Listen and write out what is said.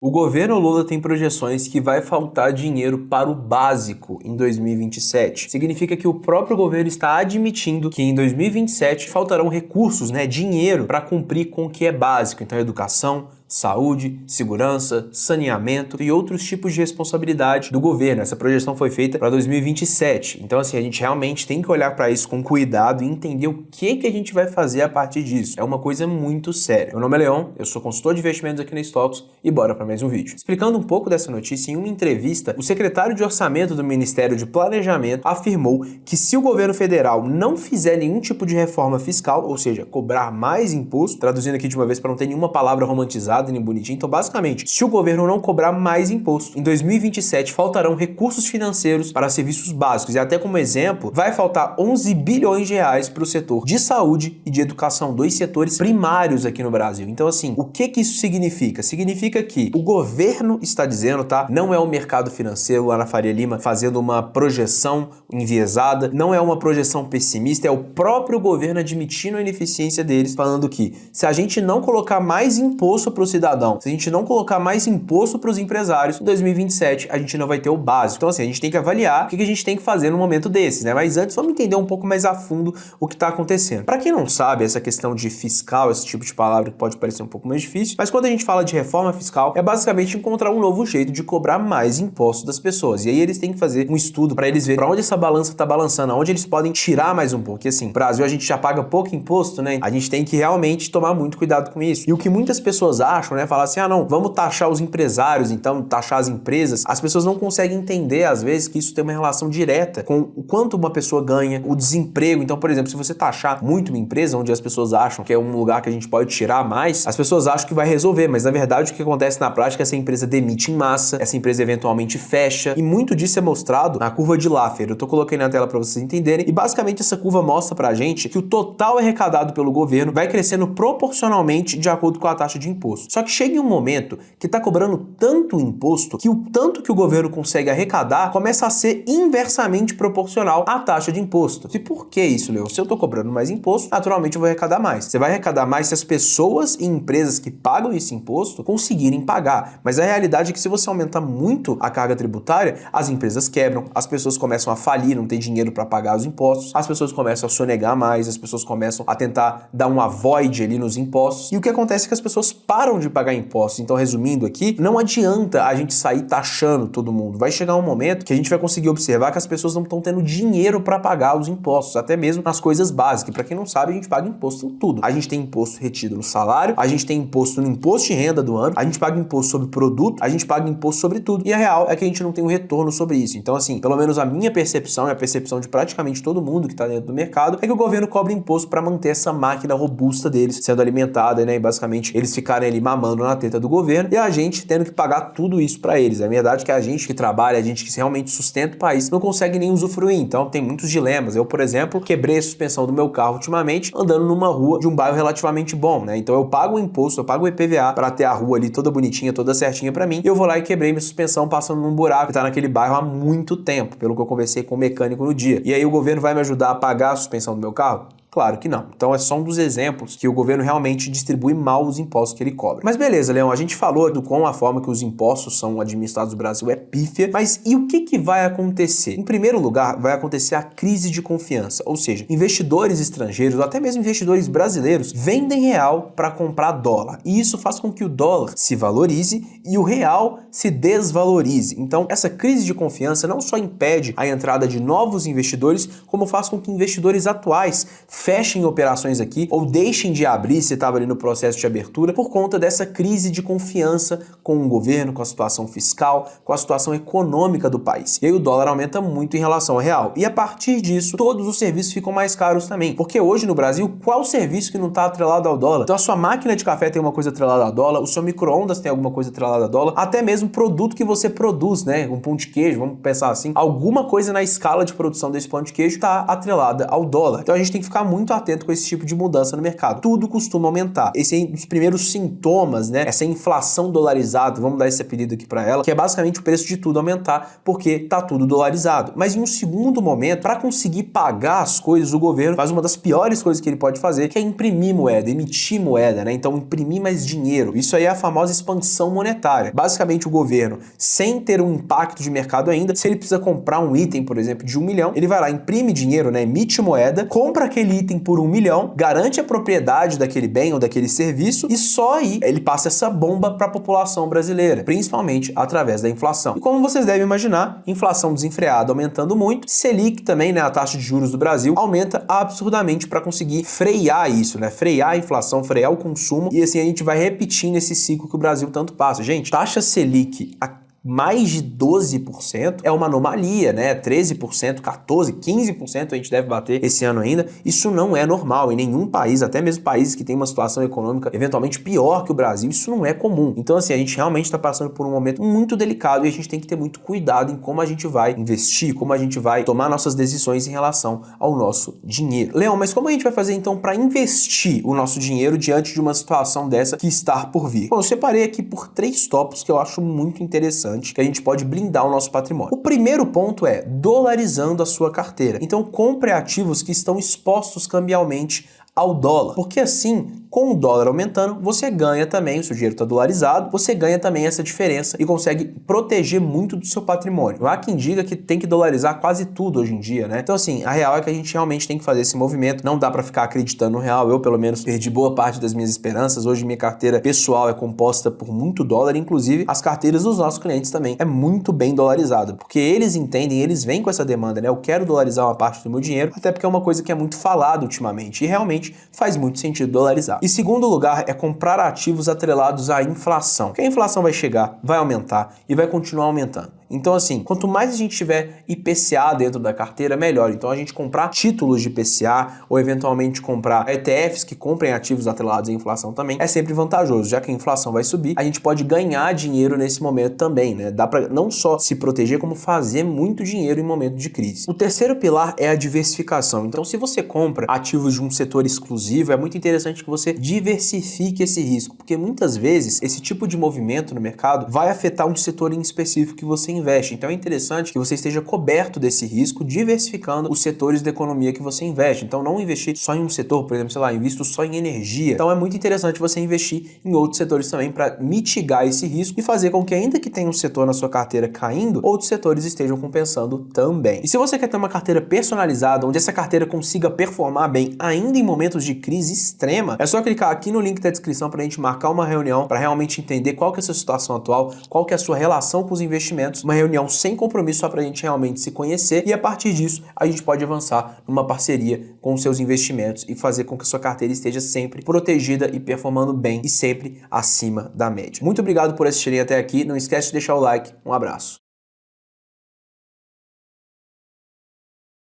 O governo Lula tem projeções que vai faltar dinheiro para o básico em 2027. Significa que o próprio governo está admitindo que em 2027 faltarão recursos, dinheiro, para cumprir com o que é básico. Então, educação, saúde, segurança, saneamento e outros tipos de responsabilidade do governo. Essa projeção foi feita para 2027. Então, assim, a gente realmente tem que olhar para isso com cuidado e entender o que a gente vai fazer a partir disso. É uma coisa muito séria. Meu nome é Leon, eu sou consultor de investimentos aqui na Stocks e bora para mais um vídeo. Explicando um pouco dessa notícia, em uma entrevista, o secretário de Orçamento do Ministério de Planejamento afirmou que se o governo federal não fizer nenhum tipo de reforma fiscal, ou seja, cobrar mais imposto, traduzindo aqui de uma vez para não ter nenhuma palavra romantizada nem bonitinho, então basicamente, se o governo não cobrar mais imposto, em 2027 faltarão recursos financeiros para serviços básicos, e até como exemplo, vai faltar 11 bilhões de reais para o setor de saúde e de educação, dois setores primários aqui no Brasil. Então assim, o que isso significa? Significa que o governo está dizendo, não é o mercado financeiro lá na Faria Lima fazendo uma projeção enviesada, não é uma projeção pessimista, é o próprio governo admitindo a ineficiência deles, falando que se a gente não colocar mais imposto para o cidadão, se a gente não colocar mais imposto para os empresários, em 2027 a gente não vai ter o básico. Então assim, a gente tem que avaliar o que a gente tem que fazer no momento desses, Mas antes vamos entender um pouco mais a fundo o que está acontecendo. Para quem não sabe, essa questão de fiscal, esse tipo de palavra que pode parecer um pouco mais difícil, mas quando a gente fala de reforma fiscal, é basicamente encontrar um novo jeito de cobrar mais impostos das pessoas. E aí eles têm que fazer um estudo para eles verem para onde essa balança está balançando, aonde eles podem tirar mais um pouco. Porque assim, no Brasil a gente já paga pouco imposto, A gente tem que realmente tomar muito cuidado com isso. E o que muitas pessoas acham, falar assim, não, vamos taxar os empresários, então taxar as empresas. As pessoas não conseguem entender, às vezes, que isso tem uma relação direta com o quanto uma pessoa ganha, o desemprego. Então, por exemplo, se você taxar muito uma empresa, onde as pessoas acham que é um lugar que a gente pode tirar mais, as pessoas acham que vai resolver, mas na verdade o que acontece na prática é que essa empresa demite em massa, essa empresa eventualmente fecha, e muito disso é mostrado na curva de Laffer. Eu tô colocando na tela para vocês entenderem, e basicamente essa curva mostra pra gente que o total arrecadado pelo governo vai crescendo proporcionalmente de acordo com a taxa de imposto. Só que chega em um momento que tá cobrando tanto imposto que o tanto que o governo consegue arrecadar começa a ser inversamente proporcional à taxa de imposto. E por que isso, Leo? Se eu tô cobrando mais imposto, naturalmente eu vou arrecadar mais. Você vai arrecadar mais se as pessoas e empresas que pagam esse imposto conseguirem pagar. Mas a realidade é que se você aumenta muito a carga tributária, as empresas quebram, as pessoas começam a falir, não ter dinheiro para pagar os impostos, as pessoas começam a sonegar mais, as pessoas começam a tentar dar um avoid ali nos impostos. E o que acontece é que as pessoas param de pagar impostos. Então, resumindo aqui, não adianta a gente sair taxando todo mundo. Vai chegar um momento que a gente vai conseguir observar que as pessoas não estão tendo dinheiro para pagar os impostos, até mesmo nas coisas básicas. Para quem não sabe, a gente paga imposto em tudo. A gente tem imposto retido no salário, a gente tem imposto no imposto de renda do ano, a gente paga imposto sobre produto, a gente paga imposto sobre tudo. E a real é que a gente não tem um retorno sobre isso. Então, assim, pelo menos a minha percepção e a percepção de praticamente todo mundo que está dentro do mercado é que o governo cobra imposto para manter essa máquina robusta deles sendo alimentada, E basicamente eles ficarem ali mamando na teta do governo e a gente tendo que pagar tudo isso para eles. É verdade que a gente que trabalha, a gente que realmente sustenta o país, não consegue nem usufruir. Então tem muitos dilemas. Eu, por exemplo, quebrei a suspensão do meu carro ultimamente andando numa rua de um bairro relativamente bom, Então eu pago o imposto, eu pago o IPVA para ter a rua ali toda bonitinha, toda certinha para mim. E eu vou lá e quebrei minha suspensão passando num buraco que tá naquele bairro há muito tempo, pelo que eu conversei com o mecânico no dia. E aí o governo vai me ajudar a pagar a suspensão do meu carro? Claro que não. Então é só um dos exemplos que o governo realmente distribui mal os impostos que ele cobra. Mas beleza, Leão, a gente falou do como a forma que os impostos são administrados no Brasil é pífia, mas e o que vai acontecer? Em primeiro lugar, vai acontecer a crise de confiança, ou seja, investidores estrangeiros, ou até mesmo investidores brasileiros, vendem real para comprar dólar. E isso faz com que o dólar se valorize e o real se desvalorize. Então essa crise de confiança não só impede a entrada de novos investidores, como faz com que investidores atuais fechem operações aqui ou deixem de abrir se estava ali no processo de abertura por conta dessa crise de confiança com o governo, com a situação fiscal, com a situação econômica do país. E aí o dólar aumenta muito em relação ao real. E a partir disso, todos os serviços ficam mais caros também. Porque hoje no Brasil, qual serviço que não está atrelado ao dólar? Então a sua máquina de café tem uma coisa atrelada ao dólar, o seu micro-ondas tem alguma coisa atrelada ao dólar, até mesmo o produto que você produz, Um pão de queijo, vamos pensar assim, alguma coisa na escala de produção desse pão de queijo está atrelada ao dólar. Então a gente tem que ficar muito atento com esse tipo de mudança no mercado. Tudo costuma aumentar. Esse é um dos primeiros sintomas, né? Essa inflação dolarizada, vamos dar esse apelido aqui para ela, que é basicamente o preço de tudo aumentar, porque tá tudo dolarizado. Mas em um segundo momento, para conseguir pagar as coisas, o governo faz uma das piores coisas que ele pode fazer, que é imprimir moeda, emitir moeda, né? Então imprimir mais dinheiro. Isso aí é a famosa expansão monetária. Basicamente o governo, sem ter um impacto de mercado ainda, se ele precisa comprar um item, por exemplo, de 1 milhão, ele vai lá, imprime dinheiro, né? Emite moeda, compra aquele item por 1 milhão, garante a propriedade daquele bem ou daquele serviço e só aí ele passa essa bomba para a população brasileira, principalmente através da inflação. E como vocês devem imaginar, inflação desenfreada aumentando muito, Selic também, né, a taxa de juros do Brasil, aumenta absurdamente para conseguir frear isso, né? Frear a inflação, frear o consumo e assim a gente vai repetindo esse ciclo que o Brasil tanto passa. Gente, taxa Selic mais de 12% é uma anomalia, né? 13%, 14%, 15% a gente deve bater esse ano ainda. Isso não é normal em nenhum país, até mesmo países que têm uma situação econômica eventualmente pior que o Brasil, isso não é comum. Então, assim, a gente realmente está passando por um momento muito delicado e a gente tem que ter muito cuidado em como a gente vai investir, como a gente vai tomar nossas decisões em relação ao nosso dinheiro. Leão, mas como a gente vai fazer então para investir o nosso dinheiro diante de uma situação dessa que está por vir? Bom, eu separei aqui por 3 tópicos que eu acho muito interessantes, que a gente pode blindar o nosso patrimônio. O primeiro ponto é dolarizando a sua carteira. Então compre ativos que estão expostos cambialmente ao dólar, porque assim, com o dólar aumentando, você ganha também, o seu dinheiro está dolarizado, você ganha também essa diferença e consegue proteger muito do seu patrimônio. Não há quem diga que tem que dolarizar quase tudo hoje em dia, né? Então assim, a real é que a gente realmente tem que fazer esse movimento, não dá para ficar acreditando no real. Eu, pelo menos, perdi boa parte das minhas esperanças. Hoje minha carteira pessoal é composta por muito dólar, inclusive as carteiras dos nossos clientes também é muito bem dolarizada, porque eles entendem, eles vêm com essa demanda, né? Eu quero dolarizar uma parte do meu dinheiro, até porque é uma coisa que é muito falada ultimamente e realmente faz muito sentido dolarizar. E segundo lugar é comprar ativos atrelados à inflação. Porque a inflação vai chegar, vai aumentar e vai continuar aumentando. Então assim, quanto mais a gente tiver IPCA dentro da carteira, melhor. Então a gente comprar títulos de IPCA ou eventualmente comprar ETFs que comprem ativos atrelados à inflação também é sempre vantajoso, já que a inflação vai subir, a gente pode ganhar dinheiro nesse momento também, né? Dá para não só se proteger, como fazer muito dinheiro em momento de crise. O terceiro pilar é a diversificação. Então se você compra ativos de um setor exclusivo, é muito interessante que você diversifique esse risco, porque muitas vezes esse tipo de movimento no mercado vai afetar um setor em específico que você investe. Então é interessante que você esteja coberto desse risco, diversificando os setores da economia que você investe. Então não investir só em um setor, por exemplo, sei lá, invisto só em energia. Então é muito interessante você investir em outros setores também para mitigar esse risco e fazer com que, ainda que tenha um setor na sua carteira caindo, outros setores estejam compensando também. E se você quer ter uma carteira personalizada, onde essa carteira consiga performar bem ainda em momentos de crise extrema, é só clicar aqui no link da descrição para a gente marcar uma reunião para realmente entender qual que é a sua situação atual, qual que é a sua relação com os investimentos, uma reunião sem compromisso só para a gente realmente se conhecer e a partir disso a gente pode avançar numa parceria com os seus investimentos e fazer com que a sua carteira esteja sempre protegida e performando bem e sempre acima da média. Muito obrigado por assistirem até aqui, não esquece de deixar o like, um abraço.